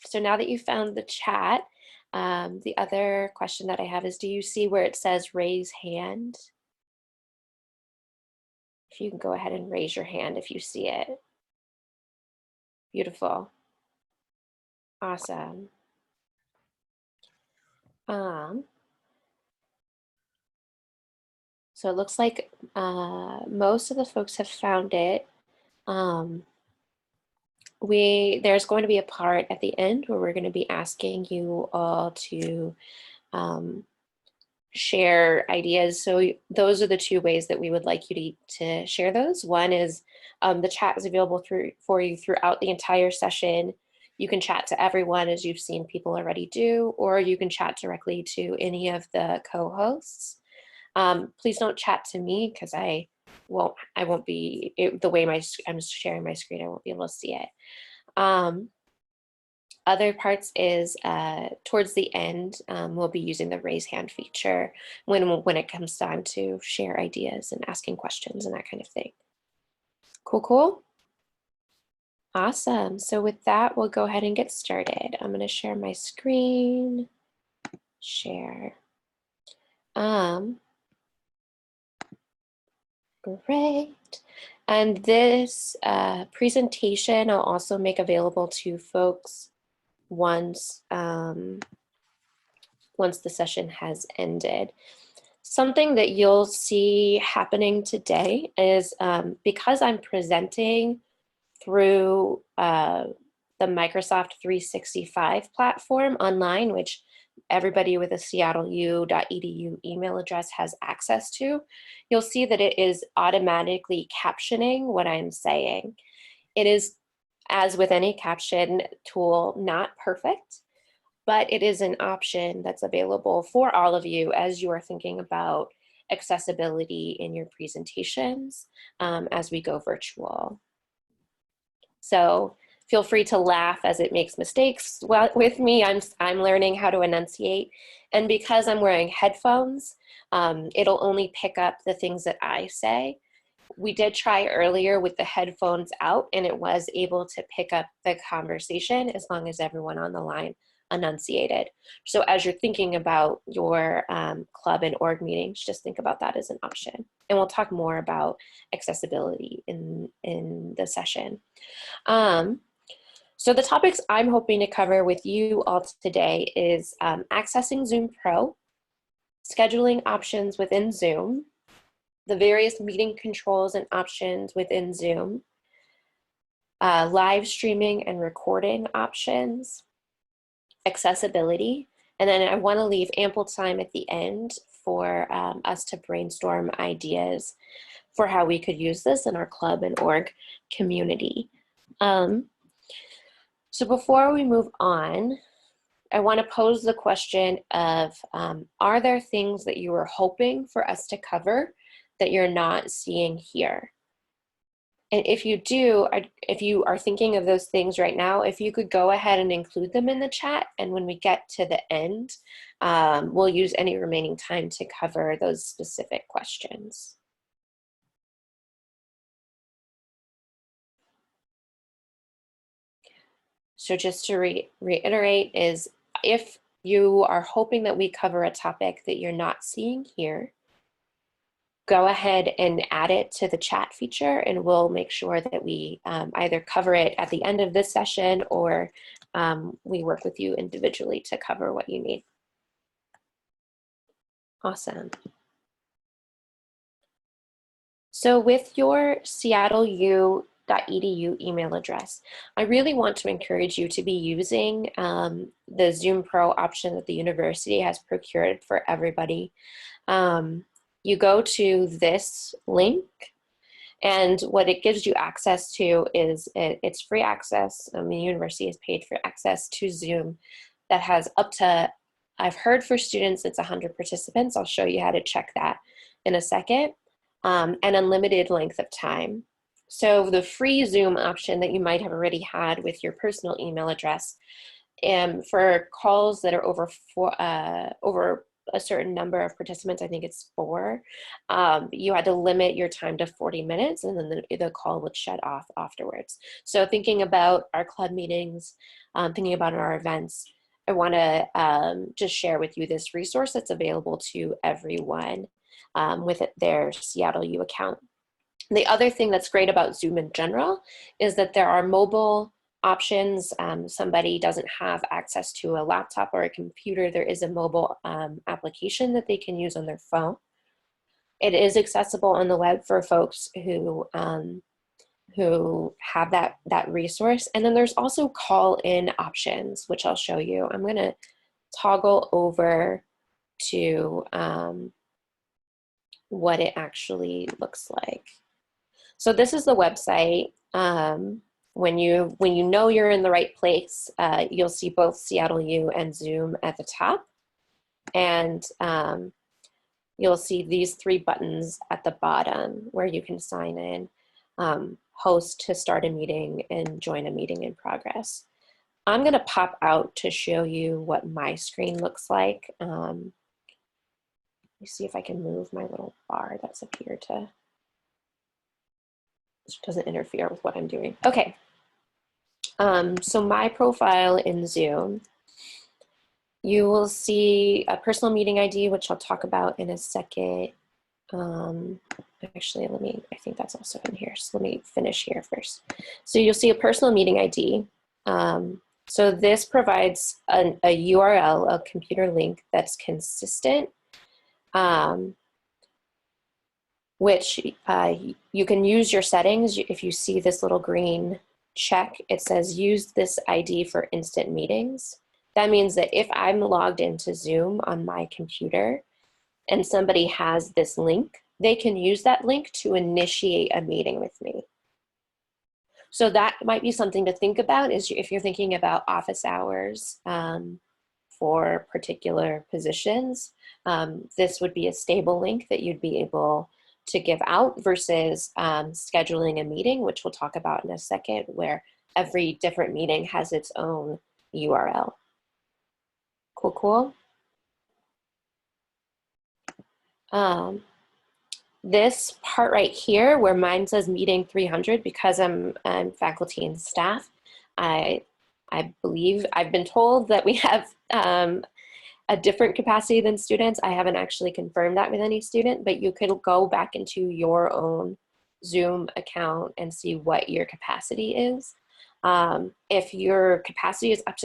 So now that you found the chat, the other question that I have is, do you see where it says raise hand? If you can go ahead and raise your hand if you see it. Beautiful. Awesome. So it looks like most of the folks have found it. There's going to be a part at the end where we're going to be asking you all to share ideas. So those are the two ways that we would like you to share those. One is the chat is available for you throughout the entire session. You can chat to everyone, as you've seen people already do, or you can chat directly to any of the co-hosts. Please don't chat to me because I won't be, the way I'm sharing my screen, I won't be able to see it. Other parts is towards the end, we'll be using the raise hand feature when it comes time to share ideas and asking questions and that kind of thing. Cool, cool. Awesome. So with that, we'll go ahead and get started. I'm going to share my screen. Share. Great. And this presentation I'll also make available to folks once the session has ended. Something that you'll see happening today is because I'm presenting through the Microsoft 365 platform online, which everybody with a seattleu.edu email address has access to, you'll see that it is automatically captioning what I'm saying. It is, as with any caption tool, not perfect, but it is an option that's available for all of you as you are thinking about accessibility in your presentations as we go virtual. So feel free to laugh as it makes mistakes. Well, with me, I'm learning how to enunciate. And because I'm wearing headphones, it'll only pick up the things that I say. We did try earlier with the headphones out, and it was able to pick up the conversation as long as everyone on the line enunciated. So as you're thinking about your club and org meetings, just think about that as an option. And we'll talk more about accessibility in the session. So the topics I'm hoping to cover with you all today is accessing Zoom Pro, scheduling options within Zoom, the various meeting controls and options within Zoom, live streaming and recording options, accessibility, and then I want to leave ample time at the end for us to brainstorm ideas for how we could use this in our club and org community. So before we move on, I want to pose the question of, are there things that you were hoping for us to cover that you're not seeing here? And if you do, if you are thinking of those things right now, if you could go ahead and include them in the chat, and when we get to the end, we'll use any remaining time to cover those specific questions. So just to reiterate is, if you are hoping that we cover a topic that you're not seeing here, go ahead and add it to the chat feature, and we'll make sure that we either cover it at the end of this session, or we work with you individually to cover what you need. Awesome. So with your seattleu.edu email address, I really want to encourage you to be using the Zoom Pro option that the university has procured for everybody. You go to this link, and what it gives you access to is it's free access. The university has paid for access to Zoom that has up to, I've heard for students it's 100 participants. I'll show you how to check that in a second, and unlimited length of time. So the free Zoom option that you might have already had with your personal email address, for calls that are over a certain number of participants, I think it's 4, you had to limit your time to 40 minutes, and then the call would shut off afterwards. So thinking about our club meetings, thinking about our events, I want to just share with you this resource that's available to everyone with their Seattle U account. The other thing that's great about Zoom in general is that there are mobile options. Somebody doesn't have access to a laptop or a computer, there is a mobile application that they can use on their phone. It is accessible on the web for folks who have that resource. And then there's also call-in options, which I'll show you. I'm going to toggle over to what it actually looks like. So this is the website. When you know you're in the right place, you'll see both Seattle U and Zoom at the top. And you'll see these 3 buttons at the bottom where you can sign in, host to start a meeting, and join a meeting in progress. I'm going to pop out to show you what my screen looks like. Let me see if I can move my little bar that's up here which doesn't interfere with what I'm doing. Okay. So my profile in Zoom, you will see a personal meeting ID, which I'll talk about in a second. Actually, I think that's also in here. So let me finish here first. So you'll see a personal meeting ID. So this provides a URL, a computer link that's consistent, which you can use your settings. If you see this little green check, it says use this ID for instant meetings. That means that if I'm logged into Zoom on my computer and somebody has this link, they can use that link to initiate a meeting with me. So that might be something to think about is if you're thinking about office hours for particular positions, this would be a stable link that you'd be able to give out versus scheduling a meeting, which we'll talk about in a second, where every different meeting has its own URL. Cool, cool. This part right here where mine says meeting 300, because I'm faculty and staff, I believe I've been told that we have a different capacity than students. I haven't actually confirmed that with any student, but you could go back into your own Zoom account and see what your capacity is. If your capacity is up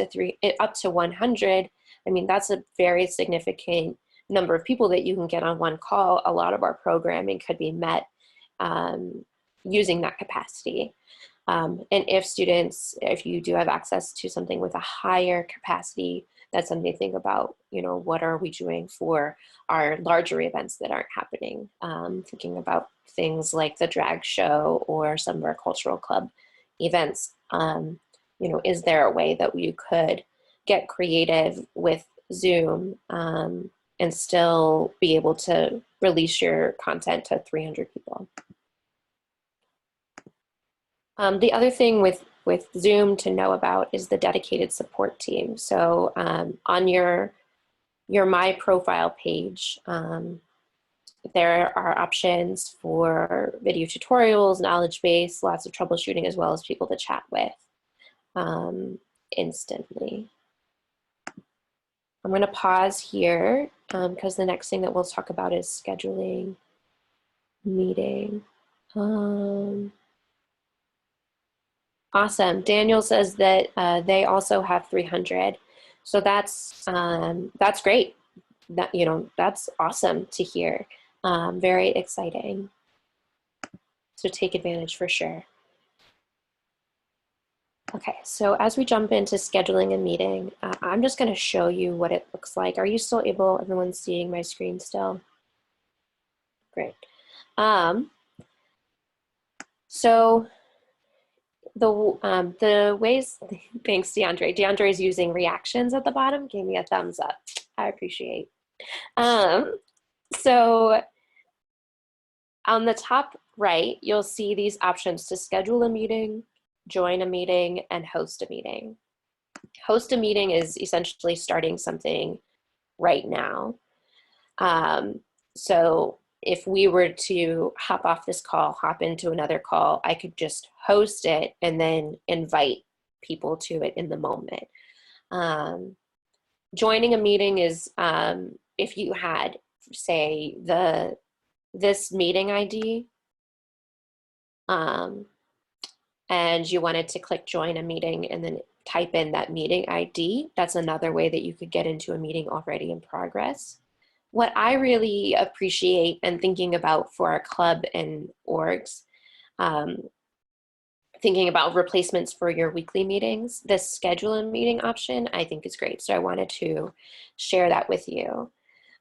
to 100, I mean, that's a very significant number of people that you can get on one call. A lot of our programming could be met using that capacity. And if you do have access to something with a higher capacity, that's something to think about, what are we doing for our larger events that aren't happening? Thinking about things like the drag show or some of our cultural club events. Is there a way that you could get creative with Zoom and still be able to release your content to 300 people? The other thing with Zoom to know about is the dedicated support team. So on your My Profile page, there are options for video tutorials, knowledge base, lots of troubleshooting, as well as people to chat with instantly. I'm going to pause here because the next thing that we'll talk about is scheduling meeting. Awesome. Daniel says that they also have 300. So that's great. That's awesome to hear. Very exciting. So take advantage for sure. Okay, so as we jump into scheduling a meeting, I'm just going to show you what it looks like. Are you still able, everyone's seeing my screen still? Great. So the ways, thanks DeAndre. DeAndre is using reactions at the bottom, gave me a thumbs up. I appreciate. So on the top right, you'll see these options to schedule a meeting, join a meeting, and host a meeting. Host a meeting is essentially starting something right now. So if we were to hop off this call, hop into another call, I could just host it and then invite people to it in the moment. Joining a meeting is if you had, say, this meeting ID, and you wanted to click join a meeting and then type in that meeting ID, that's another way that you could get into a meeting already in progress. What I really appreciate and thinking about for our club and orgs, thinking about replacements for your weekly meetings, this schedule a meeting option I think is great. So I wanted to share that with you.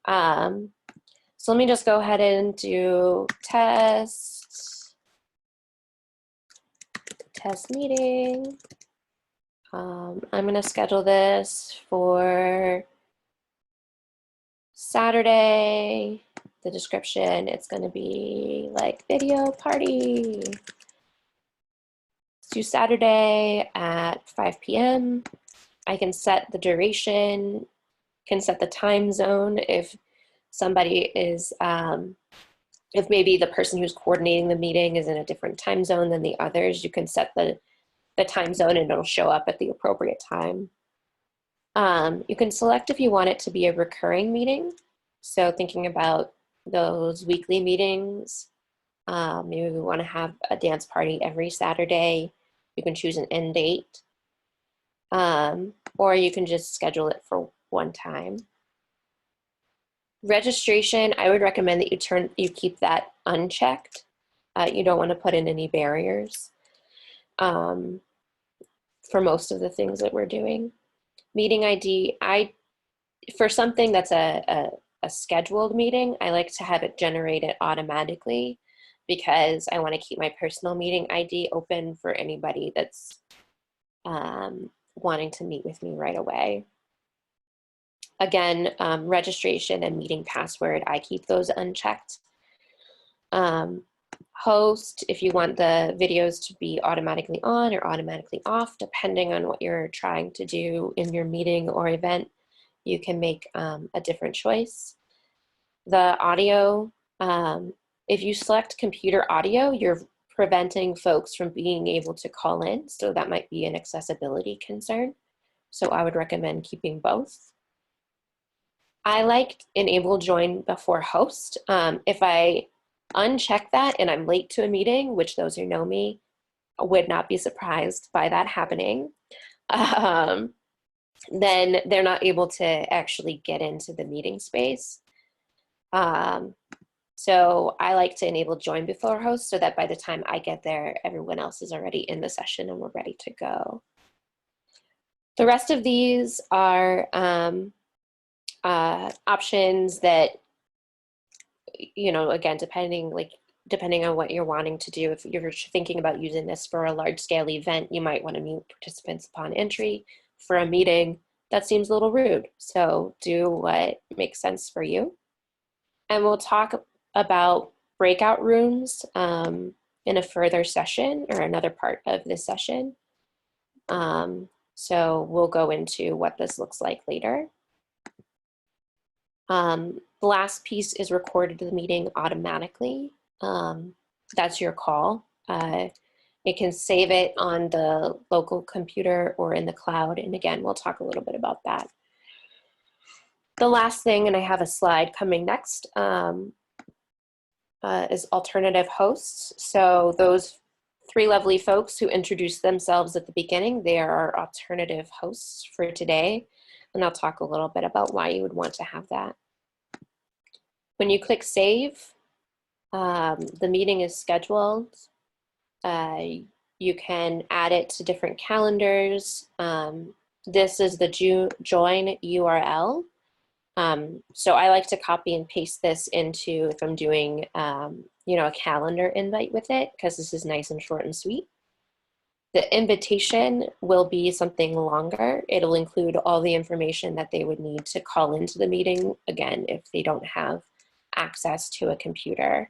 So let me just go ahead and do test meeting. I'm going to schedule this for Saturday. The description, it's going to be like video party. Let's do Saturday at 5 p.m. I can set the duration, can set the time zone if somebody is, if maybe the person who's coordinating the meeting is in a different time zone than the others, you can set the time zone and it'll show up at the appropriate time. You can select if you want it to be a recurring meeting. So thinking about those weekly meetings, maybe we want to have a dance party every Saturday. You can choose an end date, or you can just schedule it for one time. Registration, I would recommend that you keep that unchecked. You don't want to put in any barriers for most of the things that we're doing. Meeting ID, for something that's a scheduled meeting, I like to have it generated automatically because I want to keep my personal meeting ID open for anybody that's wanting to meet with me right away. Again, registration and meeting password, I keep those unchecked. Host, if you want the videos to be automatically on or automatically off, depending on what you're trying to do in your meeting or event, you can make a different choice. The audio, if you select computer audio, you're preventing folks from being able to call in, so that might be an accessibility concern. So I would recommend keeping both. I like enable join before host. If I uncheck that and I'm late to a meeting, which those who know me would not be surprised by that happening, then they're not able to actually get into the meeting space. So I like to enable join before host so that by the time I get there, everyone else is already in the session and we're ready to go. The rest of these are options that, you know, again, depending on what you're wanting to do. If you're thinking about using this for a large scale event, you might want to mute participants upon entry. For a meeting, that seems a little rude. So do what makes sense for you. And we'll talk about breakout rooms in a further session or another part of this session. So we'll go into what this looks like later. The last piece is recorded the meeting automatically. That's your call. It can save it on the local computer or in the cloud. And again, we'll talk a little bit about that. The last thing, and I have a slide coming next, is alternative hosts. So those three lovely folks who introduced themselves at the beginning, they are our alternative hosts for today. And I'll talk a little bit about why you would want to have that. When you click save, the meeting is scheduled. You can add it to different calendars. This is the join URL. So I like to copy and paste this into, if I'm doing, you know, a calendar invite with it, because this is nice and short and sweet. The invitation will be something longer. It'll include all the information that they would need to call into the meeting, again, if they don't have access to a computer.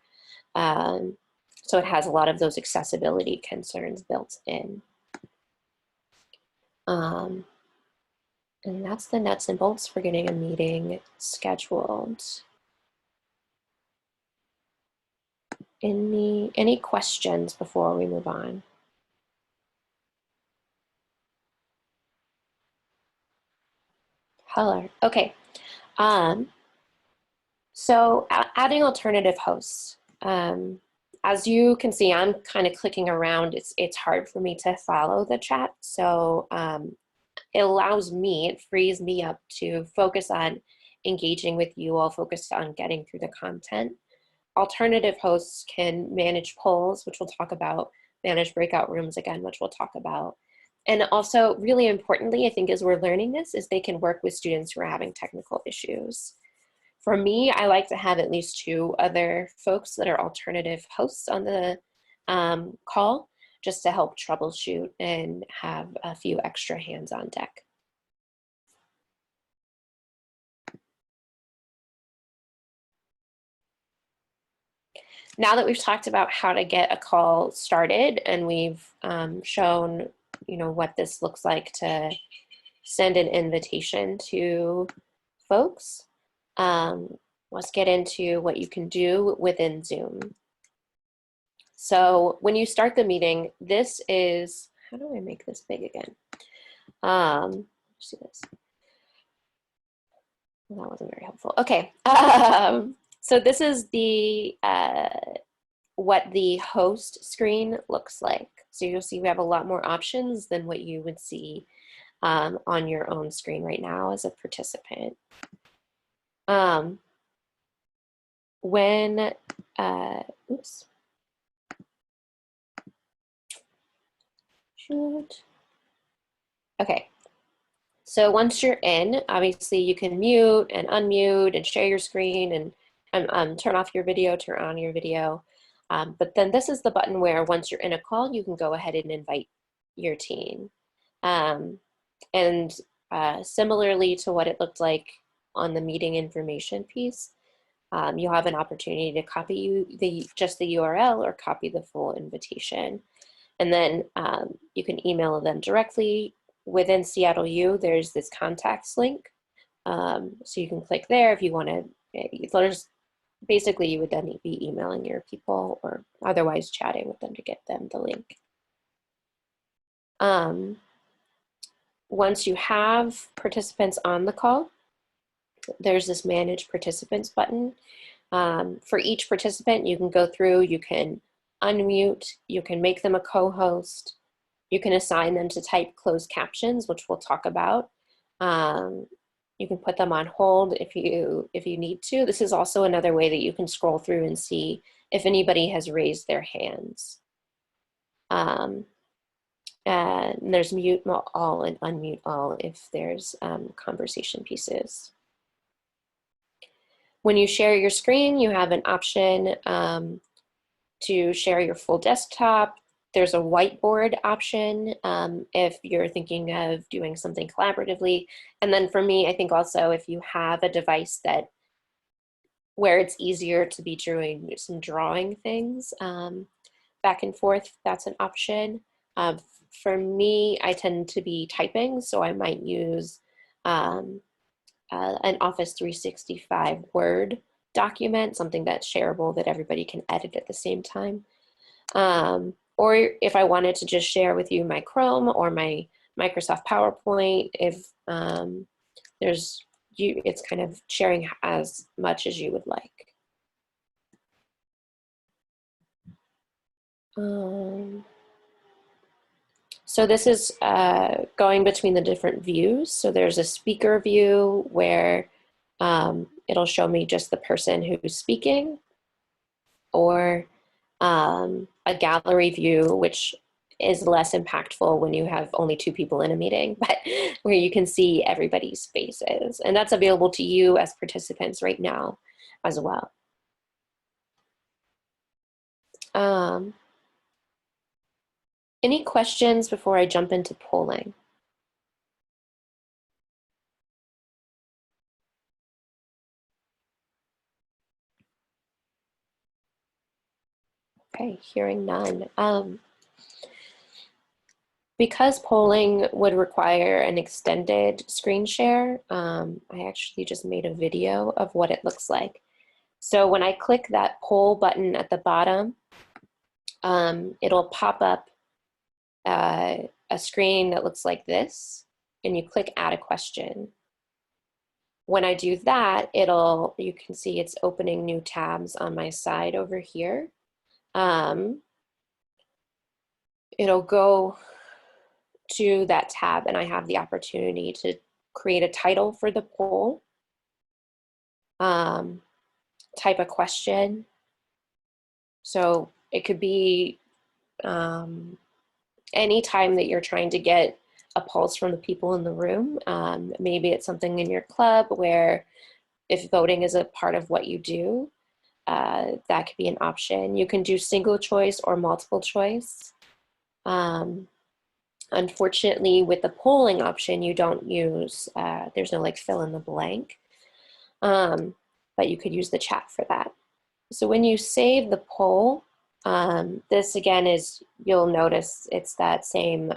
So it has a lot of those accessibility concerns built in. And that's the nuts and bolts for getting a meeting scheduled. Any questions before we move on? color. Okay. So adding alternative hosts. As you can see, I'm kind of clicking around. It's hard for me to follow the chat. So it allows me, it frees me up to focus on engaging with you all, focused on getting through the content. Alternative hosts can manage polls, which we'll talk about, manage breakout rooms again, which we'll talk about. And also, really importantly, I think as we're learning this, is they can work with students who are having technical issues. For me, I like to have at least 2 other folks that are alternative hosts on the call, just to help troubleshoot and have a few extra hands on deck. Now that we've talked about how to get a call started and we've shown, what this looks like to send an invitation to folks, let's get into what you can do within Zoom. So when you start the meeting, this is, how do I make this big again? Let's see this. Well, that wasn't very helpful. Okay, so this is the what the host screen looks like. So you'll see we have a lot more options than what you would see on your own screen right now as a participant. Oops. Shoot. Okay. So once you're in, obviously you can mute and unmute and share your screen and turn off your video, turn on your video. But then this is the button where once you're in a call, you can go ahead and invite your team. And similarly to what it looked like on the meeting information piece, you'll have an opportunity to copy just the URL or copy the full invitation. And then you can email them directly. Within Seattle U, there's this contacts link. So you can click there if you want to, basically you would then be emailing your people or otherwise chatting with them to get them the link. Once you have participants on the call, there's this manage participants button. For each participant, you can go through, you can unmute, you can make them a co-host, you can assign them to type closed captions, which we'll talk about. You can put them on hold if you need to. This is also another way that you can scroll through and see if anybody has raised their hands. And there's mute all and unmute all if there's conversation pieces. When you share your screen, you have an option to share your full desktop. There's a whiteboard option if you're thinking of doing something collaboratively. And then for me, I think also if you have a device where it's easier to be doing some drawing things back and forth, that's an option. For me, I tend to be typing, so I might use an Office 365 Word document, something that's shareable that everybody can edit at the same time. Or if I wanted to just share with you my Chrome or my Microsoft PowerPoint, if it's kind of sharing as much as you would like. So this is going between the different views. So there's a speaker view where it'll show me just the person who's speaking, or a gallery view, which is less impactful when you have only 2 people in a meeting, but where you can see everybody's faces. And that's available to you as participants right now as well. Any questions before I jump into polling? Okay, hearing none. Because polling would require an extended screen share, I actually just made a video of what it looks like. So when I click that poll button at the bottom, it'll pop up a screen that looks like this, and you click add a question. When I do that, you can see it's opening new tabs on my side over here. It'll go to that tab and I have the opportunity to create a title for the poll, type a question. So it could be any time that you're trying to get a pulse from the people in the room. Maybe it's something in your club where if voting is a part of what you do, that could be an option. You can do single choice or multiple choice. Unfortunately, with the polling option, you don't use, there's no like fill in the blank, but you could use the chat for that. So when you save the poll, this again is, you'll notice it's that same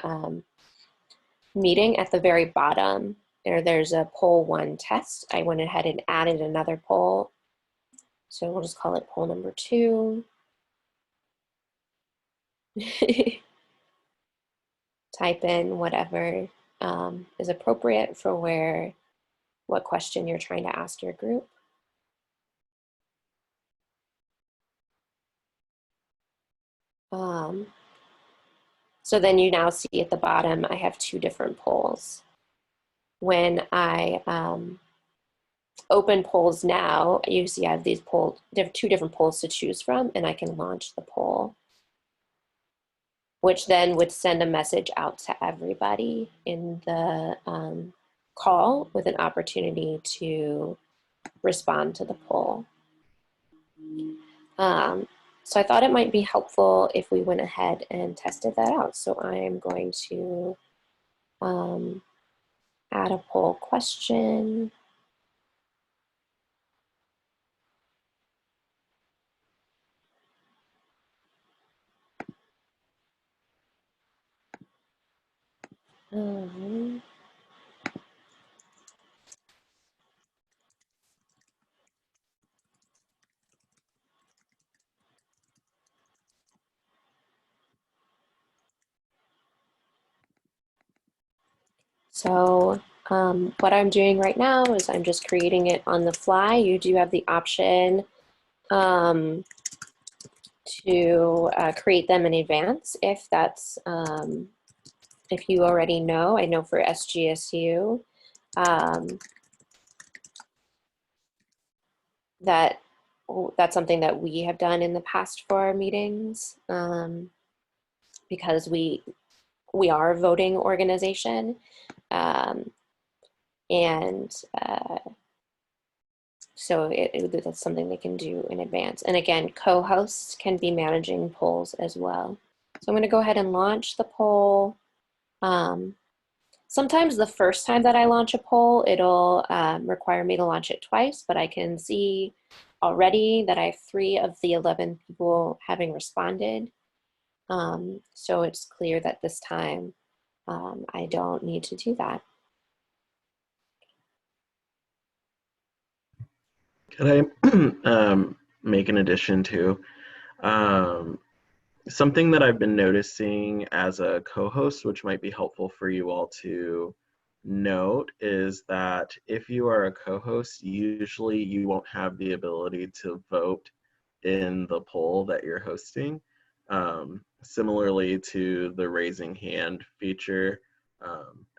meeting at the very bottom. There's a poll 1 test. I went ahead and added another poll. So we'll just call it poll number 2. Type in whatever is appropriate for what question you're trying to ask your group. So then you now see at the bottom, I have 2 different polls. When I open polls now, you see I have these polls, 2 different polls to choose from, and I can launch the poll, which then would send a message out to everybody in the call with an opportunity to respond to the poll. So I thought it might be helpful if we went ahead and tested that out. So I'm going to add a poll question. So what I'm doing right now is I'm just creating it on the fly. You do have the option to create them in advance if that's, if you already know. I know for SGSU, that's something that we have done in the past for our meetings, because we are a voting organization, and so that's something they can do in advance. And again, co-hosts can be managing polls as well. So I'm going to go ahead and launch the poll. Sometimes the first time that I launch a poll, it'll require me to launch it twice, but I can see already that I have 3 of the 11 people having responded. So it's clear that this time I don't need to do that. Could I make an addition to something that I've been noticing as a co-host, which might be helpful for you all to note, is that if you are a co-host, usually you won't have the ability to vote in the poll that you're hosting. Similarly to the raising hand feature,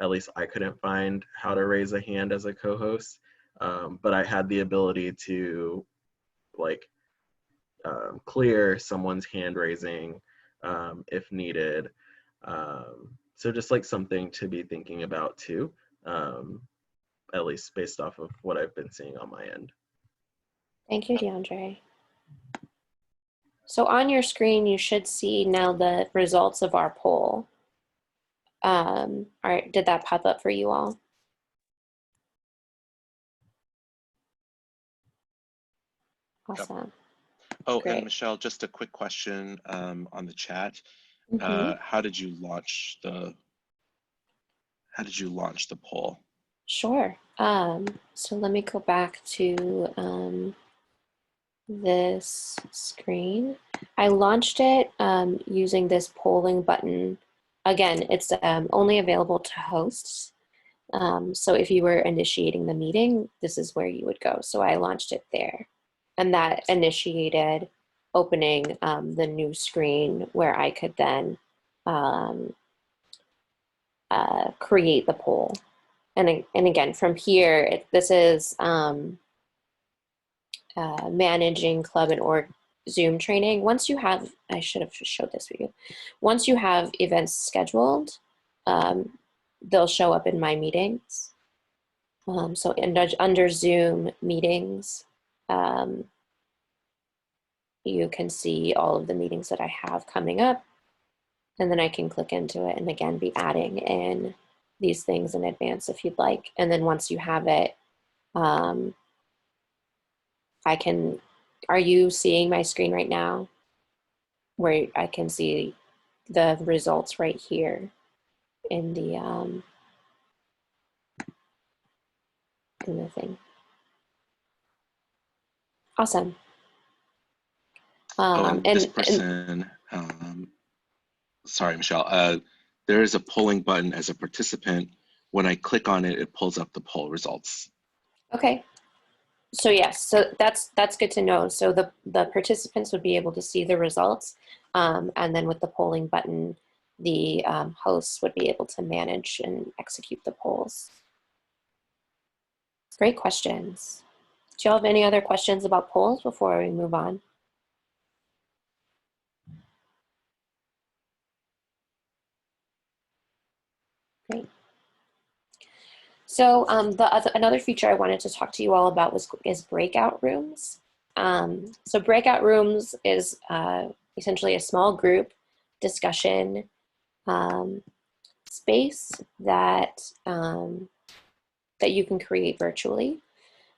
at least I couldn't find how to raise a hand as a co-host, but I had the ability to like clear someone's hand raising if needed. So just like something to be thinking about too, at least based off of what I've been seeing on my end. Thank you, DeAndre. So on your screen, you should see now the results of our poll. Did that pop up for you all? Awesome. Yep. Oh, great. And Michelle, just a quick question on the chat. How did you launch the poll? Sure. So let me go back to this screen. I launched it using this polling button. Again, it's only available to hosts. So if you were initiating the meeting, this is where you would go. So I launched it there. And that initiated opening the new screen where I could then create the poll. And again, from here, this is managing club and org Zoom training. Once you have, I should have showed this for you. Once you have events scheduled, they'll show up in my meetings. So under Zoom meetings, you can see all of the meetings that I have coming up, and then I can click into it and again be adding in these things in advance if you'd like. And then once you have it, I can, are you seeing my screen right now? Where I can see the results right here in the thing. Awesome. And this person, sorry, Michelle, there is a polling button as a participant. When I click on it, it pulls up the poll results. Okay. So yes, so that's good to know. So the participants would be able to see the results, and then with the polling button, the hosts would be able to manage and execute the polls. Great questions. Do you all have any other questions about polls before we move on? Great. So another feature I wanted to talk to you all about is breakout rooms. So breakout rooms is essentially a small group discussion space that that you can create virtually.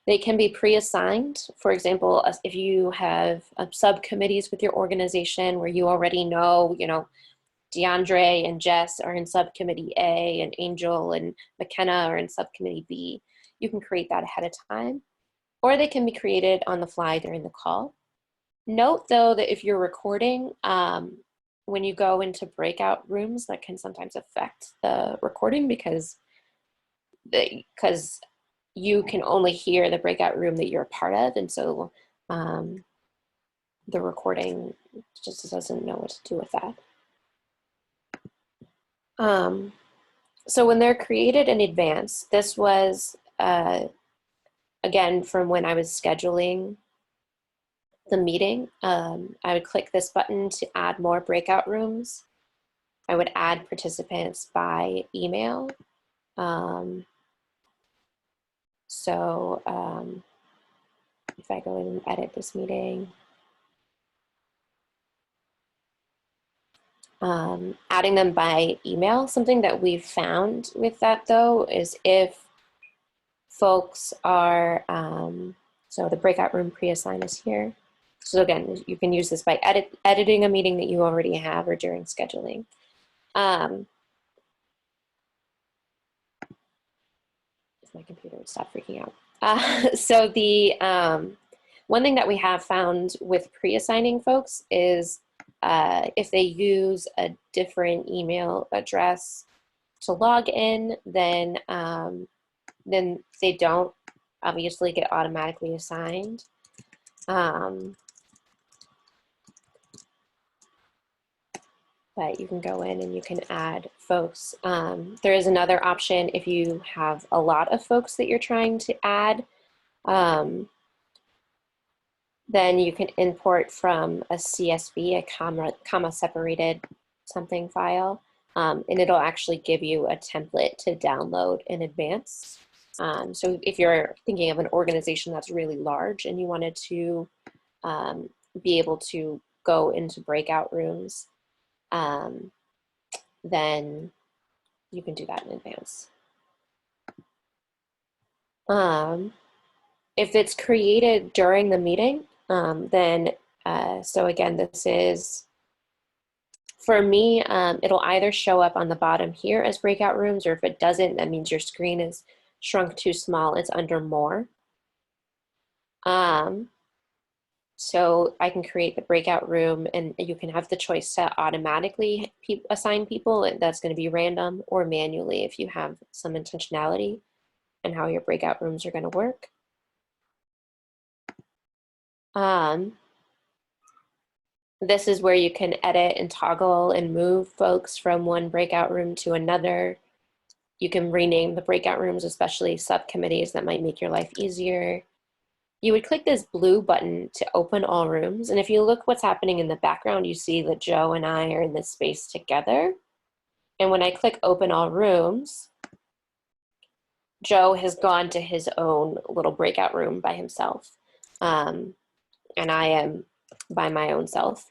They can be pre-assigned. For example, if you have subcommittees with your organization where you already know, DeAndre and Jess are in subcommittee A and Angel and McKenna are in subcommittee B, you can create that ahead of time. Or they can be created on the fly during the call. Note though that if you're recording, when you go into breakout rooms, that can sometimes affect the recording because you can only hear the breakout room that you're a part of, and so the recording just doesn't know what to do with that. So when they're created in advance, this was, again, from when I was scheduling the meeting, I would click this button to add more breakout rooms. I would add participants by email. If I go in and edit this meeting, adding them by email, something that we've found with that though is if folks are, so the breakout room pre-assign is here. So again, you can use this by editing a meeting that you already have or during scheduling. If my computer would stop freaking out. So the one thing that we have found with pre-assigning folks is if they use a different email address to log in, then they don't obviously get automatically assigned. But you can go in and you can add folks. There is another option if you have a lot of folks that you're trying to add. Then you can import from a CSV, a comma separated something file, and it'll actually give you a template to download in advance. So if you're thinking of an organization that's really large and you wanted to be able to go into breakout rooms, then you can do that in advance. If it's created during the meeting, then, so again, this is, for me, it'll either show up on the bottom here as breakout rooms, or if it doesn't, that means your screen is shrunk too small. It's under more. So I can create the breakout room, and you can have the choice to automatically assign people, and that's going to be random, or manually if you have some intentionality in how your breakout rooms are going to work. This is where you can edit and toggle and move folks from one breakout room to another. You can rename the breakout rooms, especially subcommittees that might make your life easier. You would click this blue button to open all rooms. And if you look what's happening in the background, you see that Joe and I are in this space together. And when I click open all rooms, Joe has gone to his own little breakout room by himself. And I am by my own self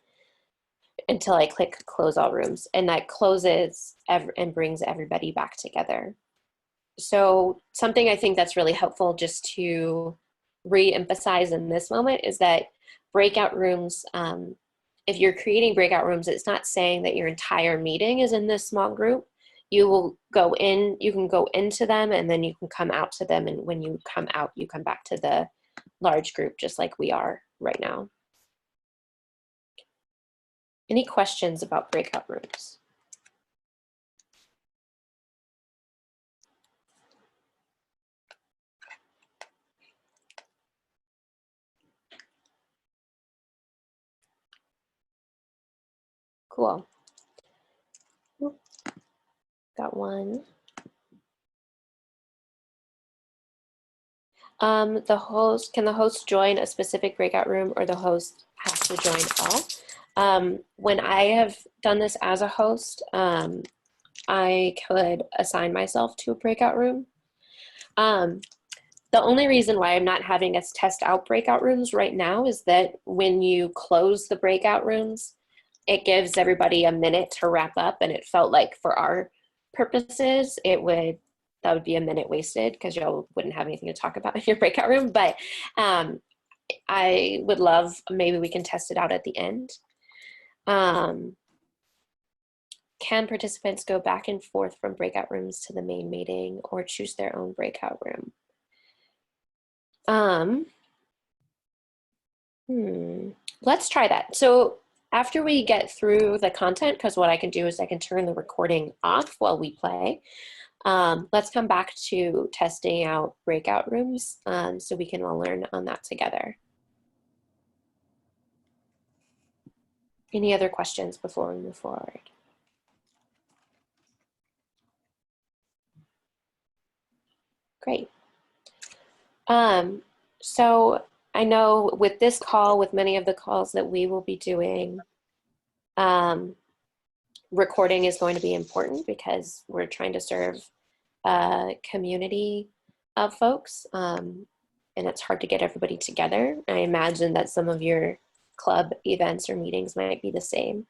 until I click close all rooms. And that closes and brings everybody back together. So something I think that's really helpful just to re-emphasize in this moment is that breakout rooms, if you're creating breakout rooms, it's not saying that your entire meeting is in this small group. You will go in, you can go into them, and then you can come out to them. And when you come out, you come back to the large group, just like we are right now. Any questions about breakout rooms? Cool. Got one. Can the host join a specific breakout room, or the host has to join all? When I have done this as a host, I could assign myself to a breakout room. The only reason why I'm not having us test out breakout rooms right now is that when you close the breakout rooms, it gives everybody a minute to wrap up, and it felt like for our purposes, that would be a minute wasted because y'all wouldn't have anything to talk about in your breakout room. But I would love, maybe we can test it out at the end. Can participants go back and forth from breakout rooms to the main meeting or choose their own breakout room? Let's try that. So after we get through the content, because what I can do is I can turn the recording off while we play. Let's come back to testing out breakout rooms so we can all learn on that together. Any other questions before we move forward? Great. So I know with this call, with many of the calls that we will be doing, recording is going to be important because we're trying to serve a community of folks, and it's hard to get everybody together. I imagine that some of your club events or meetings might be the same.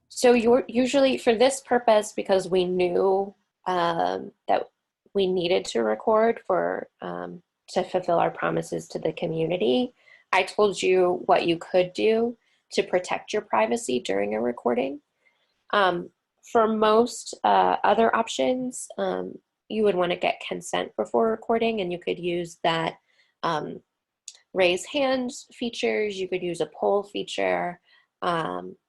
So usually for this purpose, because we knew that we needed to record to fulfill our promises to the community, I told you what you could do to protect your privacy during a recording. For most other options, you would want to get consent before recording, and you could use that raise hands features. You could use a poll feature,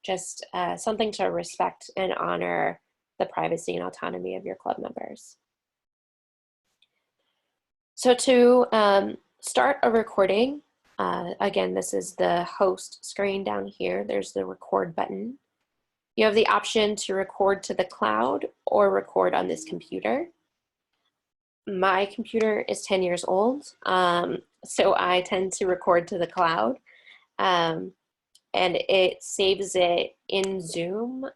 just something to respect and honor the privacy and autonomy of your club members. So to start a recording, again, this is the host screen down here. There's the record button. You have the option to record to the cloud or record on this computer. My computer is 10 years old, so I tend to record to the cloud. And it saves it in Zoom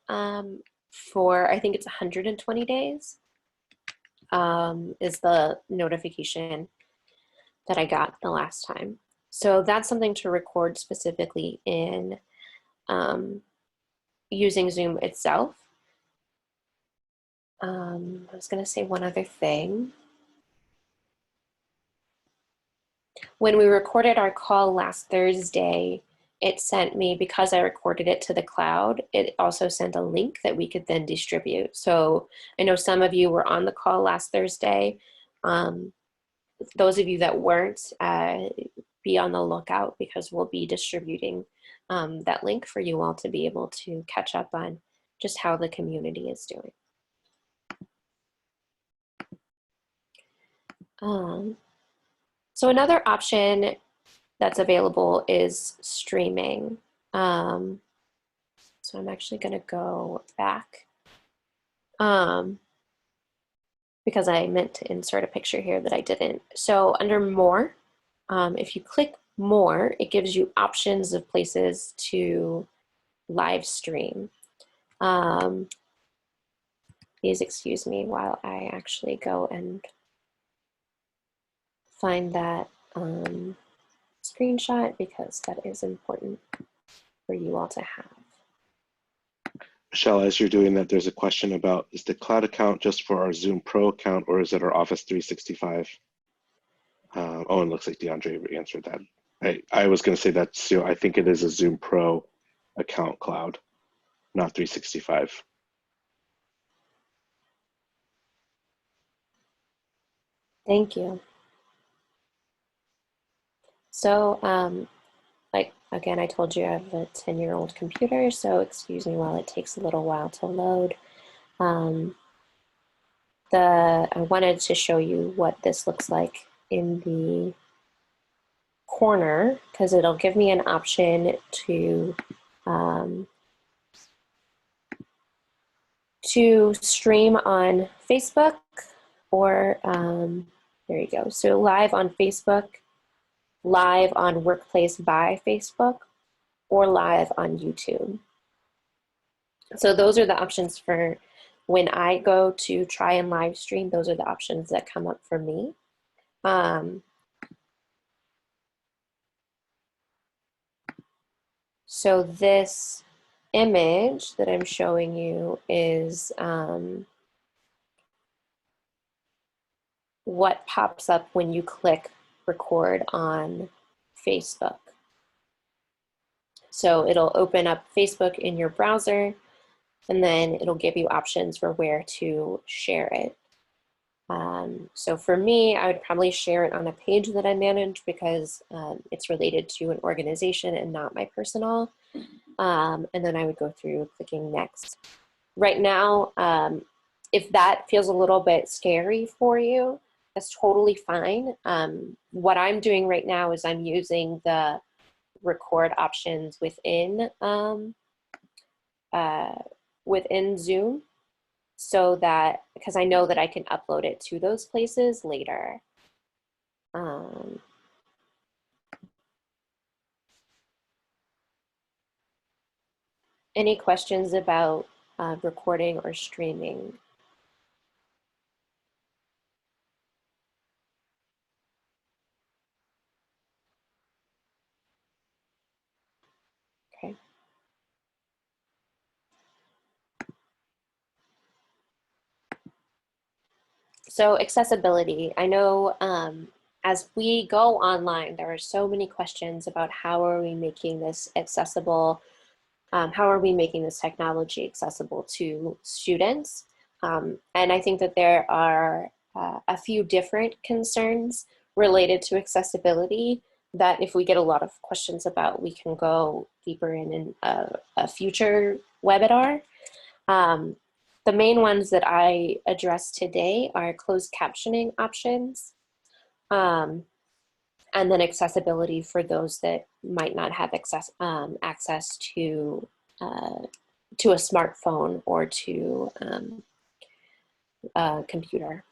for, I think it's 120 days is the notification that I got the last time. So that's something to record specifically in using Zoom itself. I was going to say one other thing. When we recorded our call last Thursday, it sent me, because I recorded it to the cloud, it also sent a link that we could then distribute. So I know some of you were on the call last Thursday. Those of you that weren't, be on the lookout because we'll be distributing that link for you all to be able to catch up on just how the community is doing. So another option that's available is streaming. So I'm actually going to go back because I meant to insert a picture here that I didn't. So under more, if you click more, it gives you options of places to live stream. Please excuse me while I actually go and find that screenshot because that is important for you all to have. Michelle, as you're doing that, there's a question about, is the cloud account just for our Zoom Pro account or is it our Office 365? Oh, and it looks like DeAndre answered that. I was going to say that too. I think it is a Zoom Pro account cloud, not 365. Thank you. So, like, again, I told you I have a 10-year-old computer, so excuse me while it takes a little while to load. I wanted to show you what this looks like in the corner because it'll give me an option to stream on Facebook or there you go. So live on Facebook, live on Workplace by Facebook, or live on YouTube. So those are the options for when I go to try and live stream. Those are the options that come up for me. So this image that I'm showing you is what pops up when you click record on Facebook. So it'll open up Facebook in your browser, and then it'll give you options for where to share it. So for me, I would probably share it on a page that I manage because it's related to an organization and not my personal. And then I would go through clicking next. Right now, if that feels a little bit scary for you, that's totally fine. What I'm doing right now is I'm using the record options within within Zoom, so that because I know that I can upload it to those places later. Any questions about recording or streaming? Okay. So accessibility, I know as we go online, there are so many questions about how are we making this accessible, how are we making this technology accessible to students? And I think that there are a few different concerns related to accessibility that if we get a lot of questions about, we can go deeper in a future webinar. The main ones that I address today are closed captioning options, and then accessibility for those that might not have access to a smartphone or to a computer.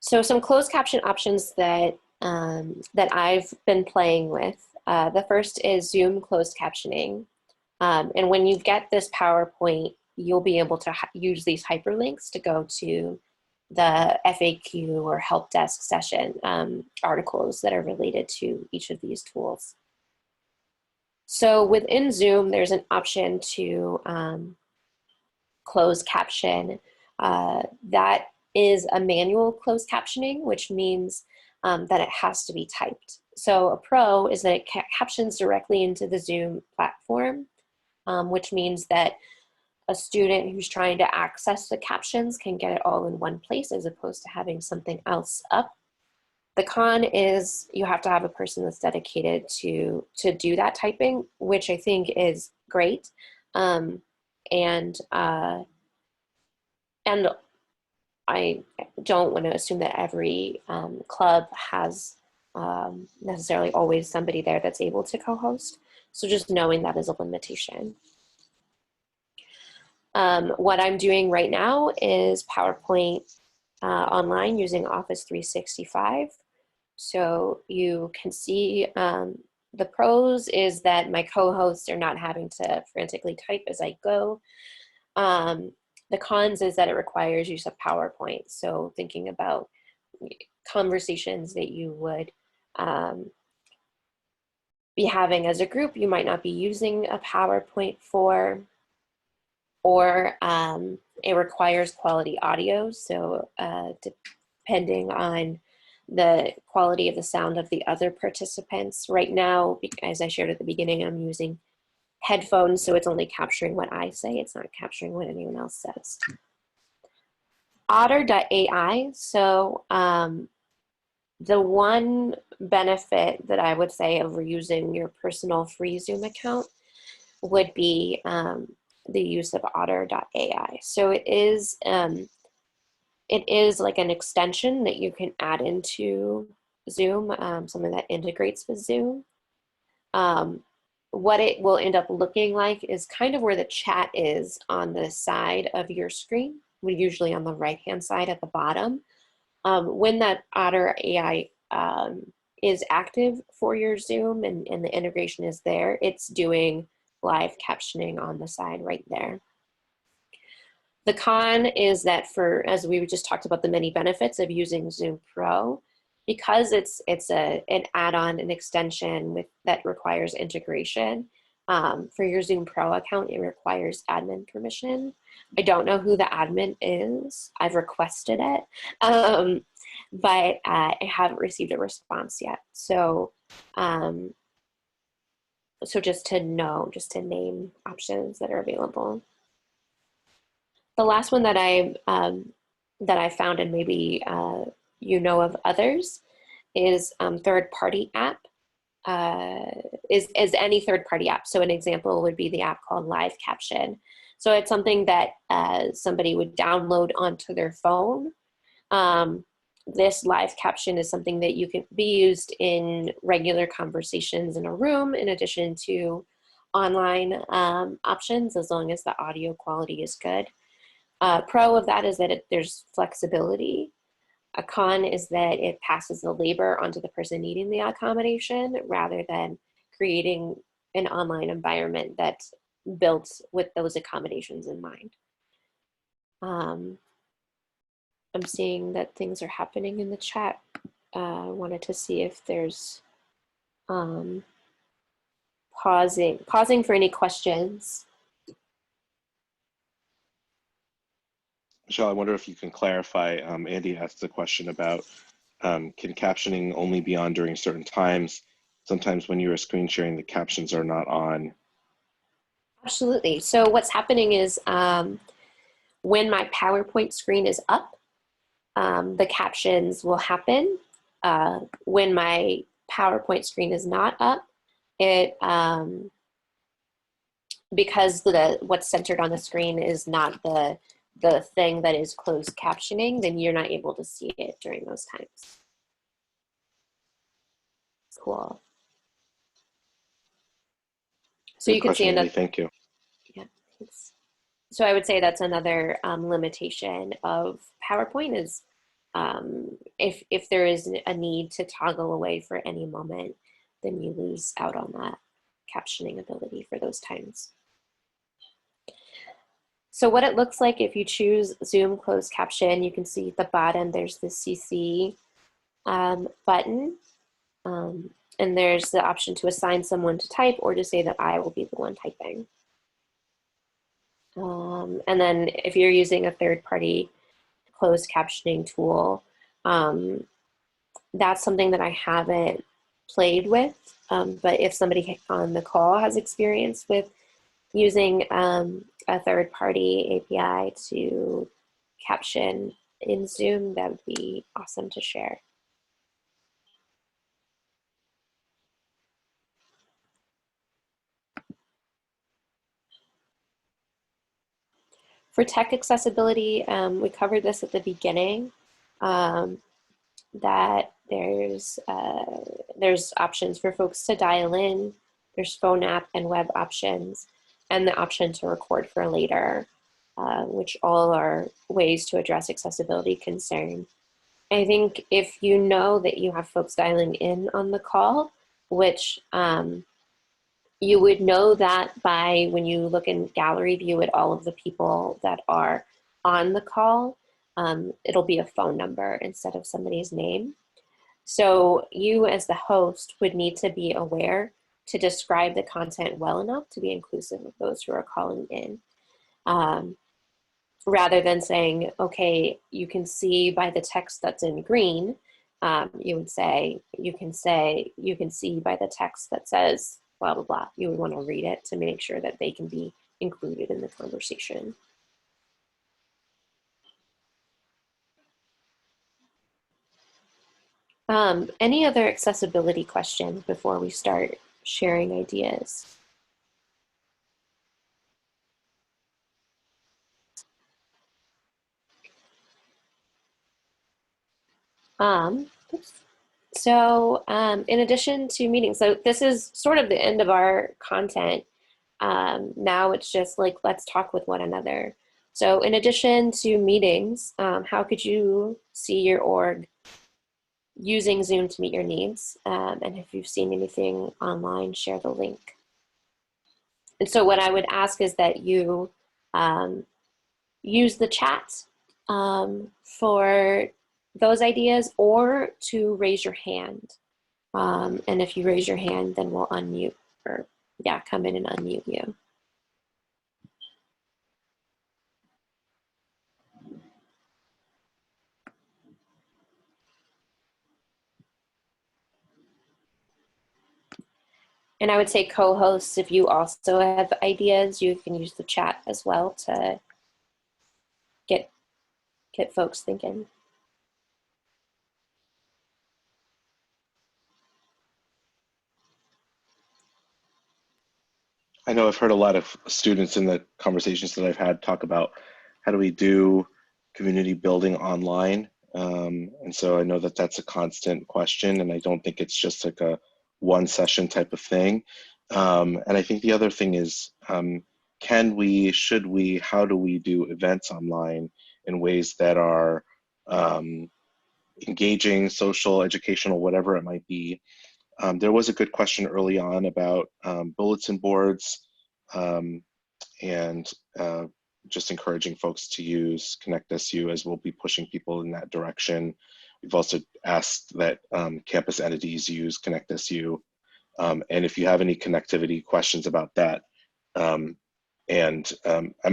So some closed caption options that that I've been playing with. The first is Zoom closed captioning, and when you get this PowerPoint, you'll be able to use these hyperlinks to go to the FAQ or help desk session articles that are related to each of these tools. So within Zoom, there's an option to close caption. That is a manual closed captioning, which means that it has to be typed. So a pro is that it captions directly into the Zoom platform, which means that a student who's trying to access the captions can get it all in one place as opposed to having something else up. The con is you have to have a person that's dedicated to do that typing, which I think is great. And I don't want to assume that every club has necessarily always somebody there that's able to co-host. So just knowing that is a limitation. What I'm doing right now is PowerPoint online using Office 365. So you can see the pros is that my co-hosts are not having to frantically type as I go. The cons is that it requires use of PowerPoint. So thinking about conversations that you would be having as a group, you might not be using a PowerPoint for, or it requires quality audio. So depending on the quality of the sound of the other participants. Right now, as I shared at the beginning, I'm using headphones, so it's only capturing what I say. It's not capturing what anyone else says. Otter.ai. So the one benefit that I would say of using your personal free Zoom account would be the use of Otter.ai. So it is like an extension that you can add into Zoom, something that integrates with Zoom. What it will end up looking like is kind of where the chat is on the side of your screen, usually on the right-hand side at the bottom. When that Otter AI is active for your Zoom and the integration is there, it's doing live captioning on the side right there. The con is that as we just talked about the many benefits of using Zoom Pro, because it's an add-on, an extension that requires integration, for your Zoom Pro account, it requires admin permission. I don't know who the admin is. I've requested it, but I haven't received a response yet. So, so just to name options that are available. The last one that I found, and maybe you know of others, is third-party app. Is any third-party app. So an example would be the app called Live Caption. So it's something that somebody would download onto their phone. This live caption is something that you can be used in regular conversations in a room, in addition to online options, as long as the audio quality is good. Pro of that is that there's flexibility. A con is that it passes the labor onto the person needing the accommodation rather than creating an online environment that's built with those accommodations in mind. I'm seeing that things are happening in the chat. I wanted to see if there's pausing for any questions. Michelle, I wonder if you can clarify, Andy asked a question about can captioning only be on during certain times? Sometimes when you're screen sharing, the captions are not on. Absolutely. So what's happening is when my PowerPoint screen is up, the captions will happen. When my PowerPoint screen is not up, it because what's centered on the screen is not the thing that is closed captioning, then you're not able to see it during those times. Cool. So Good you can question, see another. Andy. Thank you. Yeah, thanks. So I would say that's another limitation of PowerPoint is if there is a need to toggle away for any moment, then you lose out on that captioning ability for those times. So what it looks like if you choose Zoom closed caption, you can see at the bottom there's the CC button, and there's the option to assign someone to type or to say that I will be the one typing. And then if you're using a third-party closed captioning tool, that's something that I haven't played with, but if somebody on the call has experience with using a third-party API to caption in Zoom, that would be awesome to share. For tech accessibility, we covered this at the beginning, that there's options for folks to dial in, there's phone app and web options, and the option to record for later, which all are ways to address accessibility concern. I think if you know that you have folks dialing in on the call, which you would know that by when you look in gallery view at all of the people that are on the call, it'll be a phone number instead of somebody's name. So you as the host would need to be aware to describe the content well enough to be inclusive of those who are calling in. Rather than saying, okay, you can see by the text that's in green, you would say, you can see by the text that says blah, blah, blah. You would want to read it to make sure that they can be included in the conversation. Any other accessibility questions before we start sharing ideas? In addition to meetings, so this is sort of the end of our content. Now it's just like, let's talk with one another. So in addition to meetings, how could you see your org using Zoom to meet your needs? And if you've seen anything online, share the link. And so what I would ask is that you use the chat for those ideas, or to raise your hand. And if you raise your hand, then we'll unmute, or yeah, come in and unmute you. And I would say co-hosts, if you also have ideas, you can use the chat as well to get folks thinking. I know I've heard a lot of students in the conversations that I've had talk about how do we do community building online. And so I know that that's a constant question, and I don't think it's just like a one session type of thing. And I think the other thing is, can we, should we, how do we do events online in ways that are engaging, social, educational, whatever it might be. There was a good question early on about bulletin boards and just encouraging folks to use Connect SU, as we'll be pushing people in that direction. We've also asked that campus entities use Connect SU. And if you have any connectivity questions about that, I'm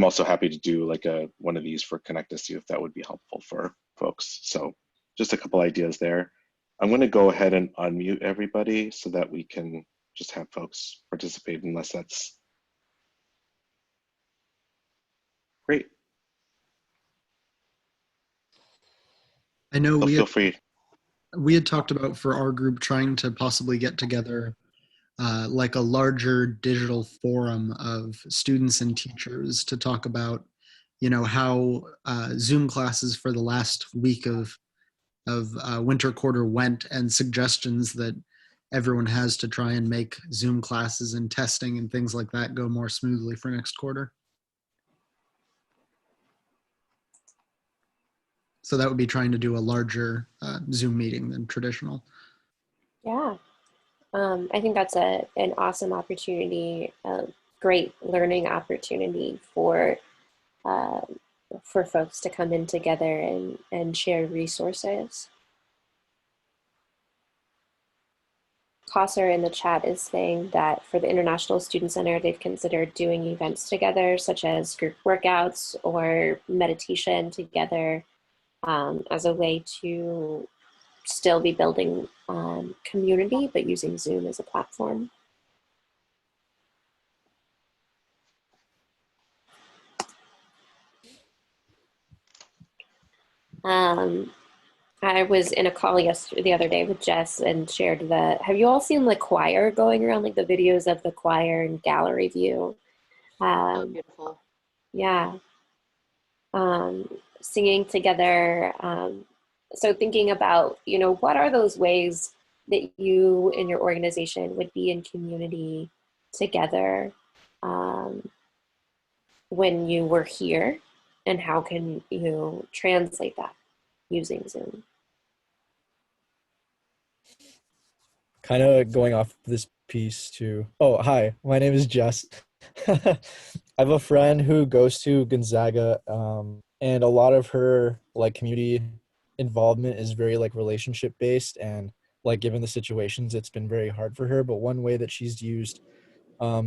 also happy to do like one of these for Connect SU if that would be helpful for folks. So just a couple ideas there. I'm going to go ahead and unmute everybody so that we can just have folks participate, unless that's great. I know So feel free. We had talked about for our group trying to possibly get together like a larger digital forum of students and teachers to talk about, you know, how Zoom classes for the last week of winter quarter went, and suggestions that everyone has to try and make Zoom classes and testing and things like that go more smoothly for next quarter. So that would be trying to do a larger Zoom meeting than traditional. Yeah. I think that's an awesome opportunity, a great learning opportunity for folks to come in together and share resources. Kosser in the chat is saying that for the International Student Center, they've considered doing events together, such as group workouts or meditation together, as a way to still be building community, but using Zoom as a platform. I was in a call the other day with Jess and shared have you all seen the choir going around, like the videos of the choir in gallery view? Oh, beautiful. Yeah. singing together. So thinking about, what are those ways that you and your organization would be in community together when you were here, and how can you translate that using Zoom? Kind of going off this piece too. Oh, hi, my name is Jess. I have a friend who goes to Gonzaga, and a lot of her like community involvement is very like relationship based, and like given the situations, it's been very hard for her. But one way that she's used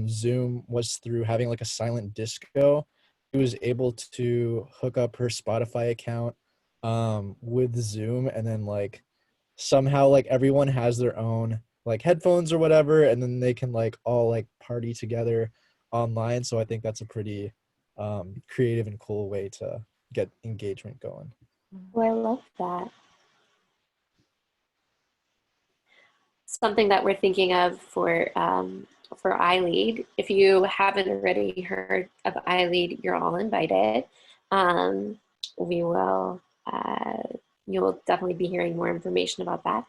Zoom was through having like a silent disco. She was able to hook up her Spotify account with Zoom, and then like somehow like everyone has their own like headphones or whatever, and then they can like all like party together online. So I think that's a pretty creative and cool way to get engagement going. Oh, I love that. Something that we're thinking of for iLead. If you haven't already heard of iLead, you're all invited. We will. You will definitely be hearing more information about that.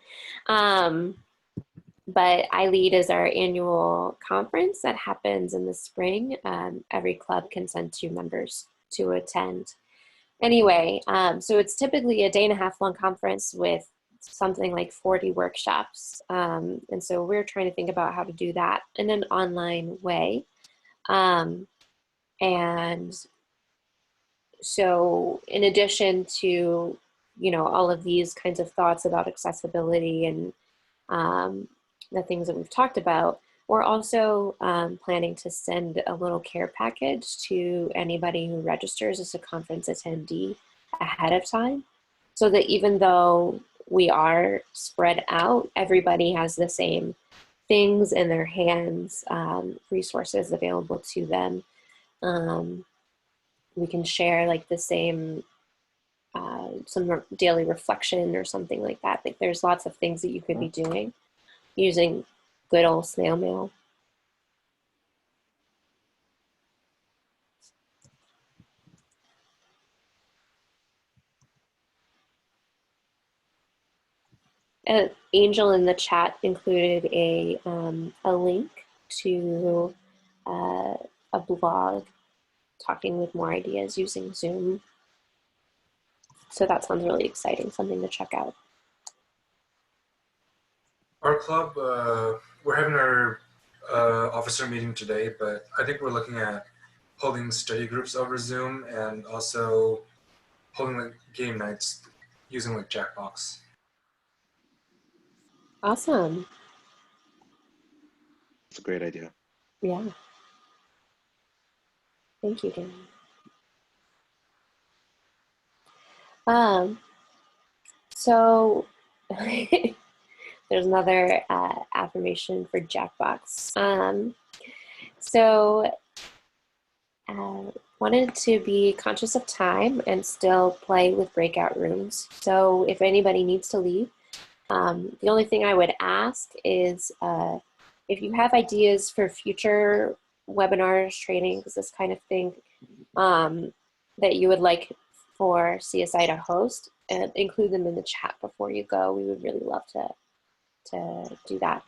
But iLead is our annual conference that happens in the spring. Every club can send 2 members to attend. Anyway, so it's typically a day and a half long conference with something like 40 workshops. And so we're trying to think about how to do that in an online way. And so in addition to, all of these kinds of thoughts about accessibility and the things that we've talked about, we're also planning to send a little care package to anybody who registers as a conference attendee ahead of time, so that even though we are spread out, everybody has the same things in their hands, resources available to them. We can share like the same, some daily reflection or something like that. Like there's lots of things that you could be doing using good old snail mail. Angel in the chat included a link to a blog talking with more ideas using Zoom. So that sounds really exciting, something to check out. Our club, we're having our officer meeting today, but I think we're looking at holding study groups over Zoom and also holding like game nights using like Jackbox. Awesome. It's a great idea. Yeah. Thank you, Dan. So there's another affirmation for Jackbox. Wanted to be conscious of time and still play with breakout rooms. So if anybody needs to leave, the only thing I would ask is if you have ideas for future webinars, trainings, this kind of thing, that you would like for CSI to host, and include them in the chat before you go. We would really love to do that.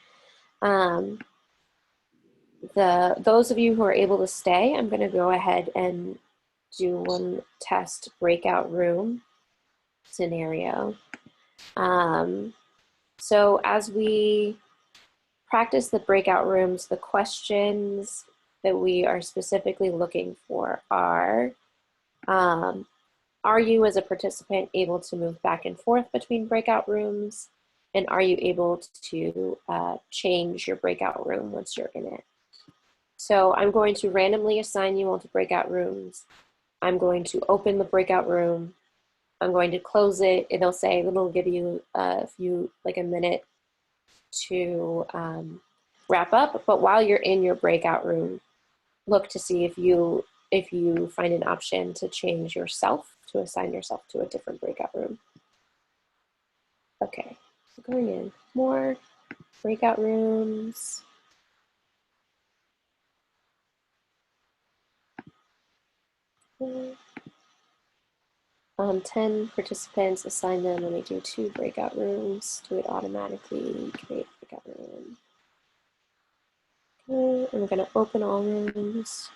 Those of you who are able to stay, I'm going to go ahead and do one test breakout room scenario. So as we practice the breakout rooms, the questions that we are specifically looking for are you as a participant able to move back and forth between breakout rooms? And are you able to change your breakout room once you're in it? So I'm going to randomly assign you all to breakout rooms. I'm going to open the breakout room. I'm going to close it. It'll give you a minute to wrap up. But while you're in your breakout room, look to see if you find an option to change yourself, to assign yourself to a different breakout room. Okay, so going in, more breakout rooms. 10 participants, assign them, and we do 2 breakout rooms. Do it automatically, create breakout room. Okay, and we're gonna open all rooms.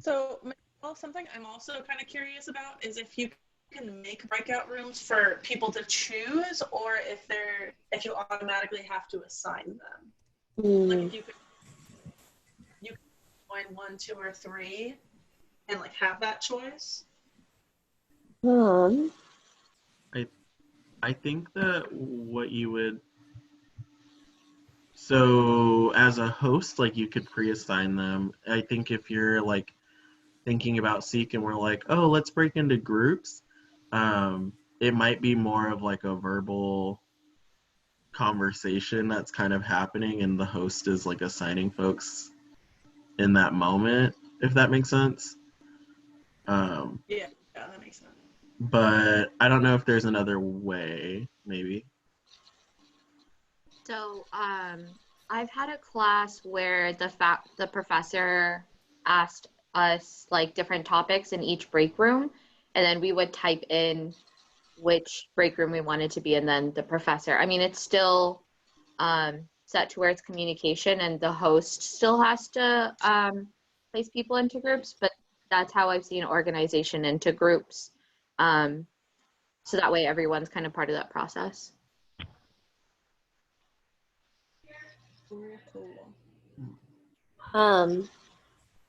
So, Michelle, something I'm also kind of curious about is if you can make breakout rooms for people to choose, or if you automatically have to assign them. Like if you could join 1, 2, or 3, and like have that choice. I think that what you would, so as a host, like you could pre-assign them. I think if you're like thinking about Seek and we're like, oh, let's break into groups, it might be more of like a verbal conversation that's kind of happening and the host is like assigning folks in that moment, if that makes sense. Yeah, that makes sense. But I don't know if there's another way, maybe. So I've had a class where the professor asked us like different topics in each break room, and then we would type in which break room we wanted to be in, then the professor. I mean, it's still set to where it's communication, and the host still has to place people into groups, but that's how I've seen organization into groups. So that way everyone's kind of part of that process.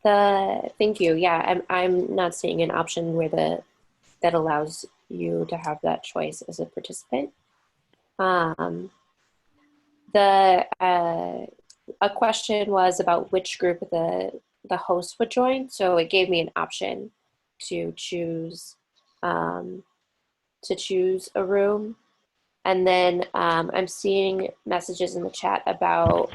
Thank you. Yeah, I'm not seeing an option where that allows you to have that choice as a participant. A question was about which group the host would join. So it gave me an option to choose a room. And then I'm seeing messages in the chat about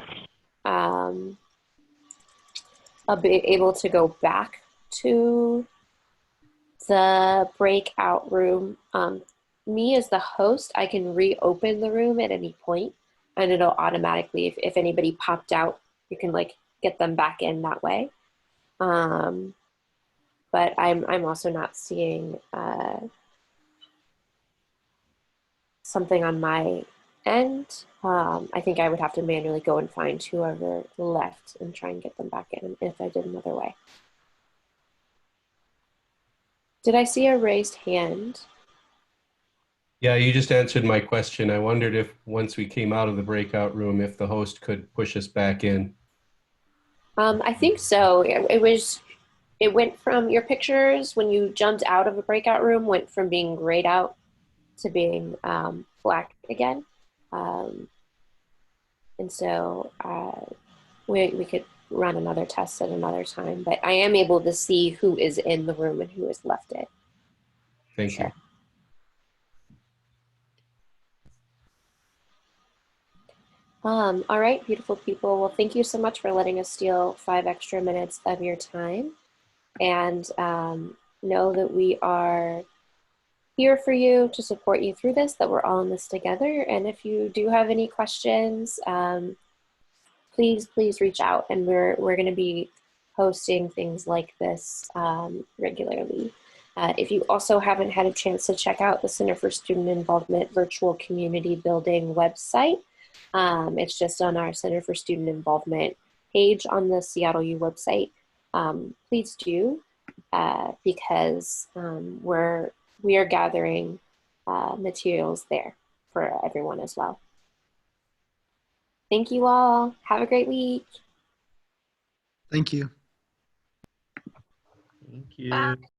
I'll be able to go back to the breakout room. Me as the host, I can reopen the room at any point, and it'll automatically, if anybody popped out, you can like get them back in that way. But I'm also not seeing something on my end. I think I would have to manually go and find whoever left and try and get them back in if I did another way. Did I see a raised hand? Yeah, you just answered my question. I wondered if once we came out of the breakout room, if the host could push us back in. I think so. It went from your pictures when you jumped out of a breakout room went from being grayed out to being black again. And so we could run another test at another time, but I am able to see who is in the room and who has left it. Thank you. All right, beautiful people. Well, thank you so much for letting us steal 5 extra minutes of your time. And know that we are here for you to support you through this, that we're all in this together. And if you do have any questions, please reach out. And we're going to be hosting things like this regularly. If you also haven't had a chance to check out the Center for Student Involvement Virtual Community Building website, it's just on our Center for Student Involvement page on the Seattle U website. Please do, because we are gathering materials there for everyone as well. Thank you all. Have a great week. Thank you. Thank you. Bye.